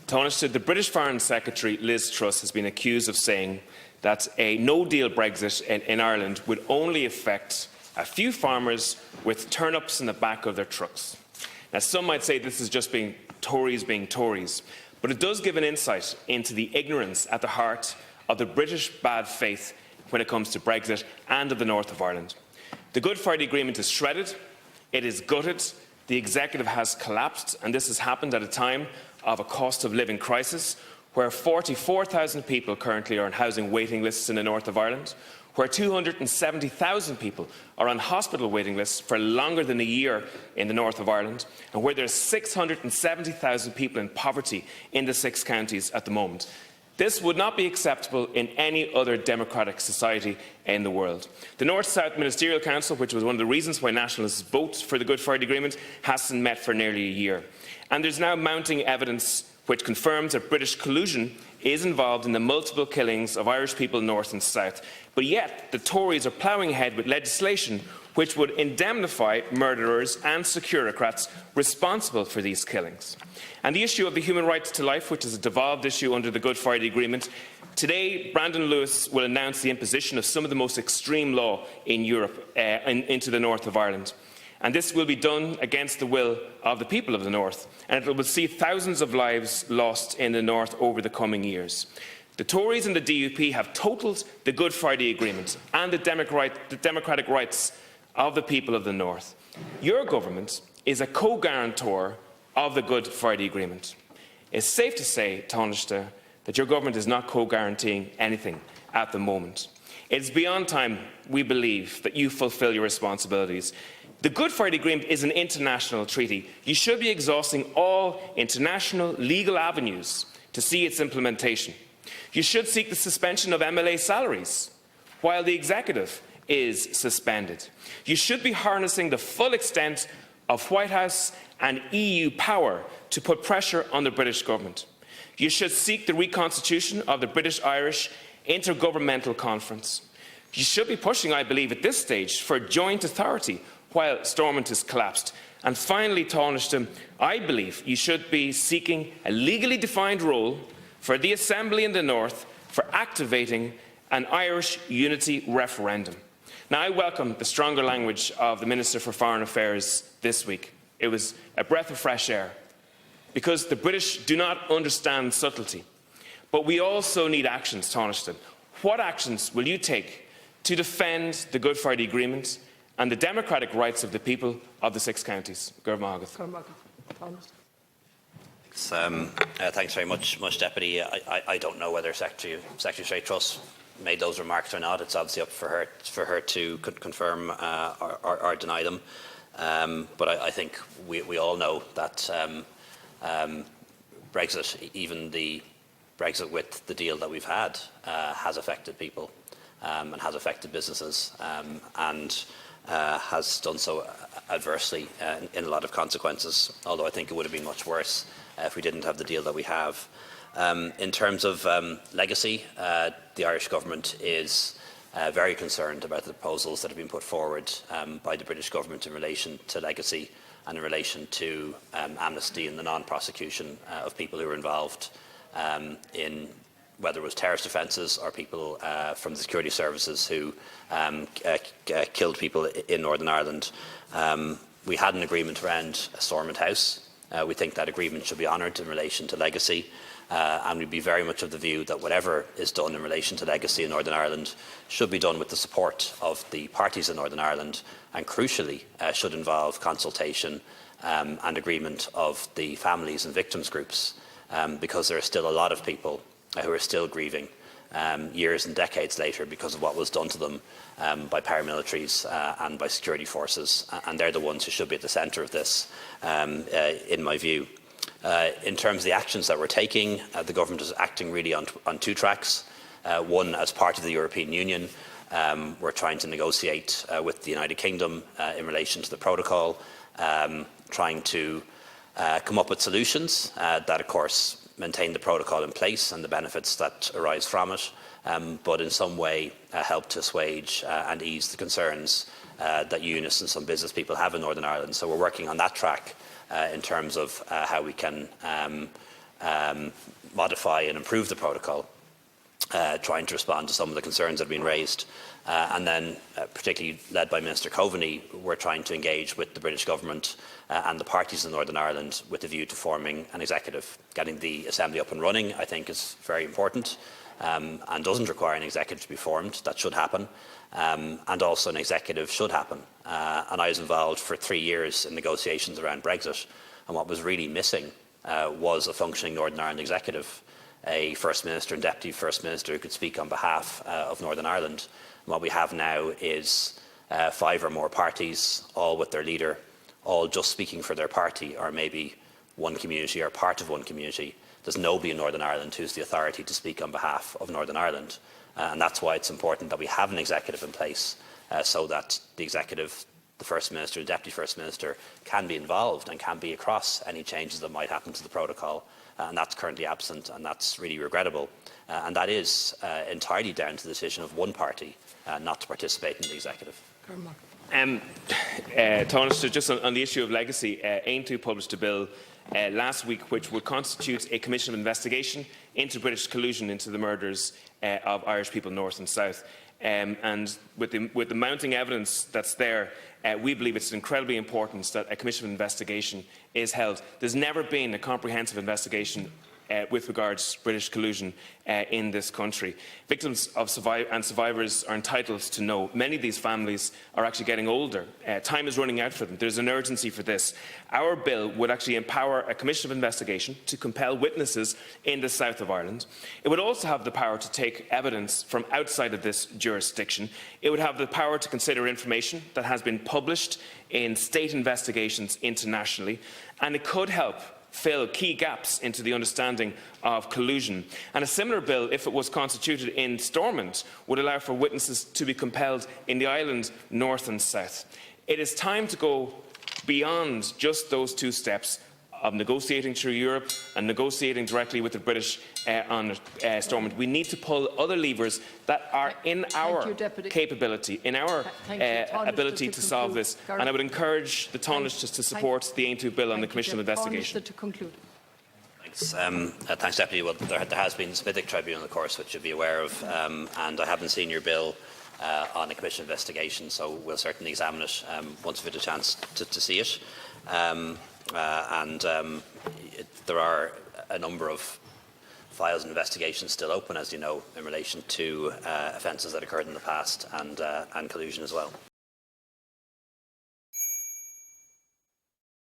Taoiseach, the British Foreign Secretary Liz Truss has been accused of saying that a no-deal Brexit in Ireland would only affect a few farmers with turnips in the back of their trucks. Now, some might say this is just being Tories, but it does give an insight into the ignorance at the heart of the British bad faith when it comes to Brexit and of the north of Ireland. The Good Friday Agreement is shredded, it is gutted, the executive has collapsed, and this has happened at a time of a cost of living crisis, where 44,000 people currently are on housing waiting lists in the north of Ireland, where 270,000 people are on hospital waiting lists for longer than a year in the north of Ireland, and where there are 670,000 people in poverty in the 6 counties at the moment. This would not be acceptable in any other democratic society in the world. The North-South Ministerial Council, which was one of the reasons why nationalists voted for the Good Friday Agreement, hasn't met for nearly a year. And there's now mounting evidence which confirms that British collusion is involved in the multiple killings of Irish people north and south. But yet, the Tories are ploughing ahead with legislation which would indemnify murderers and securocrats responsible for these killings. And the issue of the human right to life, which is a devolved issue under the Good Friday Agreement, today Brandon Lewis will announce the imposition of some of the most extreme law in Europe into the north of Ireland. And this will be done against the will of the people of the north, and it will see thousands of lives lost in the north over the coming years. The Tories and the DUP have totalled the Good Friday Agreement and the democratic rights of the people of the north. Your government is a co-guarantor of the Good Friday Agreement. It's safe to say, Taoiseach, that your government is not co-guaranteeing anything at the moment. It is beyond time, we believe, that you fulfil your responsibilities. The Good Friday Agreement is an international treaty. You should be exhausting all international legal avenues to see its implementation. You should seek the suspension of MLA salaries while the executive is suspended. You should be harnessing the full extent of White House and EU power to put pressure on the British government. You should seek the reconstitution of the British-Irish Intergovernmental Conference. You should be pushing, I believe, at this stage for joint authority while Stormont is collapsed. And finally, Taoiseach, I believe you should be seeking a legally defined role for the Assembly in the North for activating an Irish unity referendum. Now, I welcome the stronger language of the Minister for Foreign Affairs this week. It was a breath of fresh air, because the British do not understand subtlety. But we also need actions, Taoiseach. What actions will you take to defend the Good Friday Agreement and the democratic rights of the people of the 6 counties? Thanks very much, Deputy. I don't know whether Secretary of State Truss made those remarks or not. It's obviously up for her to confirm or deny them. But I think we all know that Brexit, even the Brexit with the deal that we've had, has affected people and has affected businesses and has done so adversely in a lot of consequences, although I think it would have been much worse if we didn't have the deal that we have. In terms of legacy, the Irish government is very concerned about the proposals that have been put forward by the British government in relation to legacy and in relation to amnesty and the non-prosecution of people who were involved in whether it was terrorist offences or people from the security services who killed people in Northern Ireland. We had an agreement around Stormont House. We think that agreement should be honoured in relation to legacy, and we'd be very much of the view that whatever is done in relation to legacy in Northern Ireland should be done with the support of the parties in Northern Ireland, and crucially should involve consultation and agreement of the families and victims groups, because there are still a lot of people who are still grieving years and decades later because of what was done to them by paramilitaries and by security forces, and they're the ones who should be at the centre of this, in my view. In terms of the actions that we're taking, the government is acting really on 2 tracks. One, as part of the European Union, we're trying to negotiate with the United Kingdom in relation to the protocol, trying to come up with solutions that, of course, maintain the protocol in place and the benefits that arise from it, but in some way help to assuage and ease the concerns that unionists and some business people have in Northern Ireland. So we're working on that track in terms of how we can modify and improve the protocol, trying to respond to some of the concerns that have been raised. And then, particularly led by Minister Coveney, we're trying to engage with the British Government and the parties in Northern Ireland with a view to forming an executive. Getting the Assembly up and running, I think, is very important and doesn't require an executive to be formed. That should happen. And also an executive should happen. And I was involved for 3 years in negotiations around Brexit, and what was really missing was a functioning Northern Ireland executive, a First Minister and Deputy First Minister who could speak on behalf of Northern Ireland. And what we have now is 5 or more parties, all with their leader, all just speaking for their party, or maybe one community or part of one community. There's nobody in Northern Ireland who's the authority to speak on behalf of Northern Ireland. And that's why it's important that we have an executive in place so that the executive, the First Minister, the Deputy First Minister can be involved and can be across any changes that might happen to the protocol. And that's currently absent, and that's really regrettable. And that is entirely down to the decision of one party not to participate in the executive. Tánaiste, just on the issue of legacy, Aontú published a bill last week which would constitute a commission of investigation into British collusion into the murders of Irish people north and south. And with the mounting evidence that's there, we believe it's incredibly important that a commission of investigation is held. There's never been a comprehensive investigation with regards to British collusion in this country. Victims of survivors are entitled to know. Many of these families are actually getting older. Time is running out for them. There's an urgency for this. Our bill would actually empower a commission of investigation to compel witnesses in the south of Ireland. It would also have the power to take evidence from outside of this jurisdiction. It would have the power to consider information that has been published in state investigations internationally, and it could help fill key gaps into the understanding of collusion. And a similar bill, if it was constituted in Stormont, would allow for witnesses to be compelled in the island north and south. It is time to go beyond just those 2 steps of negotiating through Europe and negotiating directly with the British on Stormont. We need to pull other levers that are in our capability, in our ability to solve this. And I would encourage the Tánaiste to support the Aontú bill on the Commission of Investigation. Thanks, Deputy. Well, there has been the Smithwick Tribunal, of course, which you'll be aware of, and I haven't seen your bill on a Commission investigation, so we'll certainly examine it once we've had a chance to see it. There are a number of files and investigations still open, as you know, in relation to offences that occurred in the past and collusion as well.